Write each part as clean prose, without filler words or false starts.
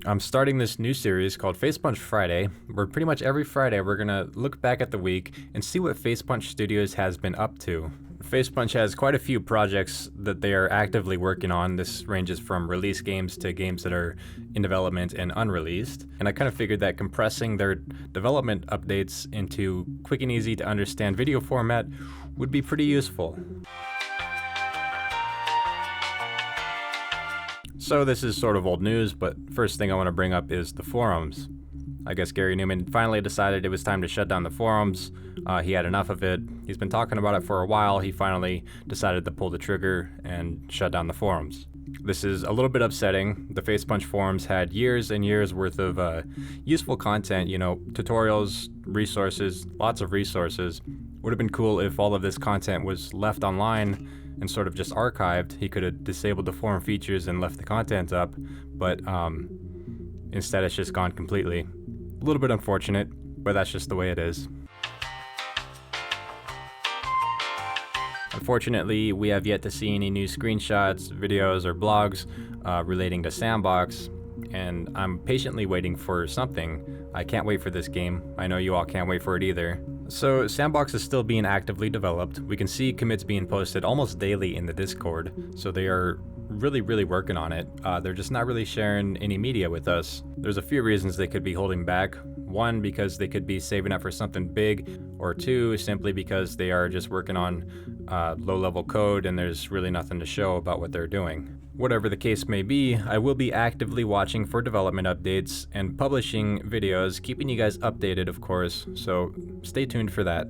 I'm starting this new series called Facepunch Friday, where pretty much every Friday we're gonna look back at the week and see what Facepunch Studios has been up to. Facepunch has quite a few projects that they are actively working on. This ranges from release games to games that are in development and unreleased. And I kind of figured that compressing their development updates into quick and easy to understand video format would be pretty useful. So this is sort of old news, but first thing I want to bring up is the forums. I guess Gary Newman finally decided it was time to shut down the forums. He had enough of it. He's been talking about it for a while. He finally decided to pull the trigger and shut down the forums. This is a little bit upsetting. The Facepunch forums had years and years worth of useful content, tutorials, resources, lots of resources. Would have been cool if all of this content was left online and sort of just archived. He could have disabled the forum features and left the content up, but instead it's just gone completely. A little bit unfortunate, but that's just the way it is. Unfortunately, we have yet to see any new screenshots, videos, or blogs relating to Sandbox, and I'm patiently waiting for something. I can't wait for this game. I know you all can't wait for it either. So Sandbox is still being actively developed. We can see commits being posted almost daily in the Discord, so they are really working on it. They're just not really sharing any media with us. There's a few reasons they could be holding back. One, because they could be saving up for something big, or two, simply because they are just working on low-level code and there's really nothing to show about what they're doing. Whatever the case may be, I will be actively watching for development updates and publishing videos, keeping you guys updated, of course, so stay tuned for that.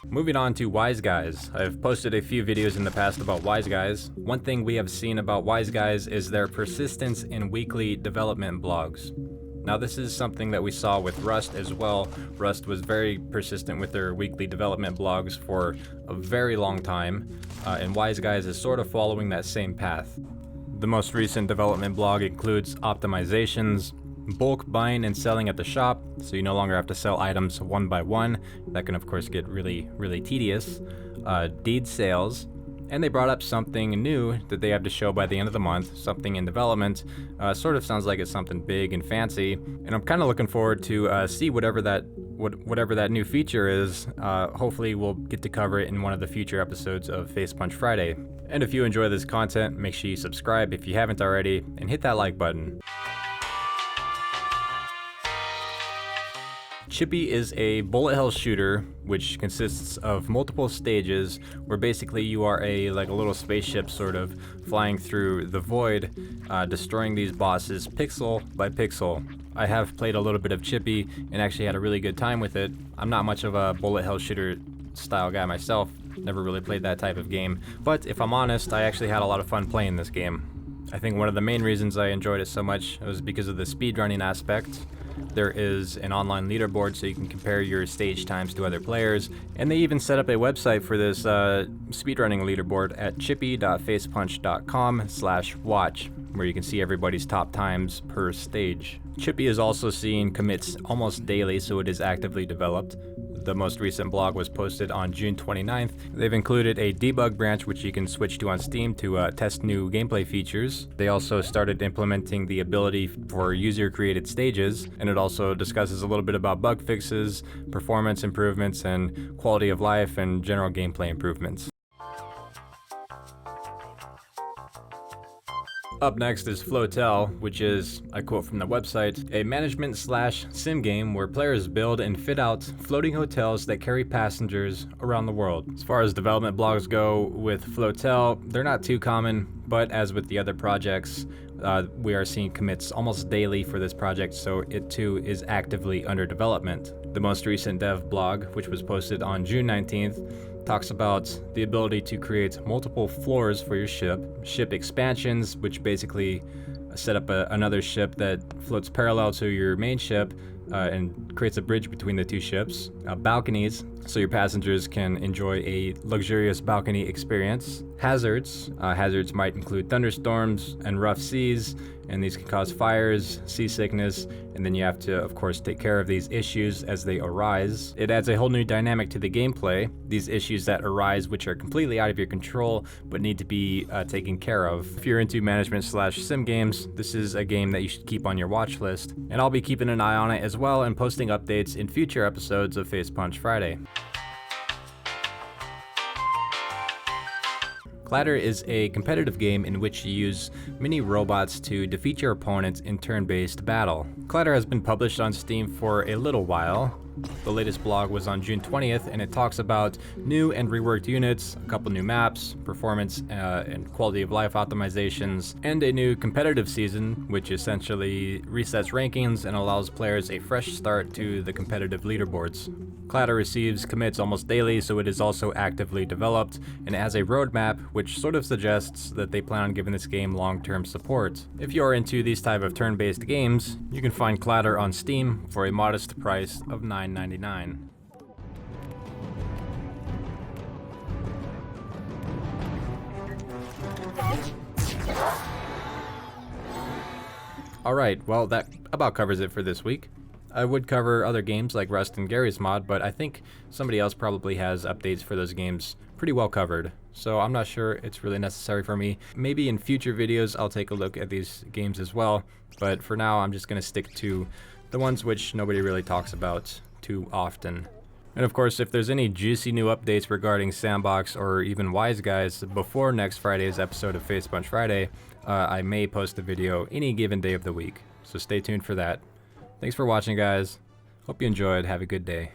Moving on to Wiseguys. I've posted a few videos in the past about Wiseguys. One thing we have seen about Wiseguys is their persistence in weekly development blogs. Now this is something that we saw with Rust as well. Rust was very persistent with their weekly development blogs for a very long time, and Wiseguys is sort of following that same path. The most recent development blog includes optimizations, bulk buying and selling at the shop, so you no longer have to sell items one by one. That can of course get really tedious. Deed sales, and they brought up something new that they have to show by the end of the month, something in development. Sort of sounds like it's something big and fancy, and I'm kind of looking forward to see whatever that new feature is. Hopefully we'll get to cover it in one of the future episodes of Facepunch Friday. And if you enjoy this content, make sure you subscribe if you haven't already, and hit that like button. Chippy is a bullet hell shooter which consists of multiple stages where basically you are a little spaceship sort of flying through the void, destroying these bosses pixel by pixel. I have played a little bit of Chippy and actually had a really good time with it. I'm not much of a bullet hell shooter style guy myself, never really played that type of game, but if I'm honest, I actually had a lot of fun playing this game. I think one of the main reasons I enjoyed it so much was because of the speedrunning aspect. There is an online leaderboard so you can compare your stage times to other players, and they even set up a website for this speedrunning leaderboard at chippy.facepunch.com/watch, where you can see everybody's top times per stage. Chippy is also seeing commits almost daily, so it is actively developed. The most recent blog was posted on June 29th. They've included a debug branch which you can switch to on Steam to test new gameplay features. They also started implementing the ability for user-created stages, and it also discusses a little bit about bug fixes, performance improvements, and quality of life and general gameplay improvements. Up next is Flotel, which is, I quote from the website, a management/sim game where players build and fit out floating hotels that carry passengers around the world. As far as development blogs go with Flotel, they're not too common, but as with the other projects, we are seeing commits almost daily for this project, so it too is actively under development. The most recent dev blog, which was posted on June 19th, talks about the ability to create multiple floors for your ship expansions, which basically set up another ship that floats parallel to your main ship and creates a bridge between the two ships, balconies, so your passengers can enjoy a luxurious balcony experience. Hazards. Hazards might include thunderstorms and rough seas, and these can cause fires, seasickness, and then you have to, of course, take care of these issues as they arise. It adds a whole new dynamic to the gameplay. These issues that arise, which are completely out of your control, but need to be taken care of. If you're into management/sim games, this is a game that you should keep on your watch list, and I'll be keeping an eye on it as well and posting updates in future episodes of Facepunch Friday. Clatter is a competitive game in which you use mini robots to defeat your opponents in turn-based battle. Clatter has been published on Steam for a little while. The latest blog was on June 20th, and it talks about new and reworked units, a couple new maps, performance and quality of life optimizations, and a new competitive season, which essentially resets rankings and allows players a fresh start to the competitive leaderboards. Clatter receives commits almost daily, so it is also actively developed, and has a roadmap which sort of suggests that they plan on giving this game long-term support. If you're into these type of turn-based games, you can find Clatter on Steam for a modest price of $9.99. Alright, well that about covers it for this week. I would cover other games like Rust and Gary's Mod, but I think somebody else probably has updates for those games pretty well covered, so I'm not sure it's really necessary for me. Maybe in future videos I'll take a look at these games as well, but for now I'm just going to stick to the ones which nobody really talks about too often. And of course, if there's any juicy new updates regarding Sandbox or even Wiseguys before next Friday's episode of Facepunch Friday, I may post a video any given day of the week, so stay tuned for that. Thanks for watching, guys. Hope you enjoyed. Have a good day.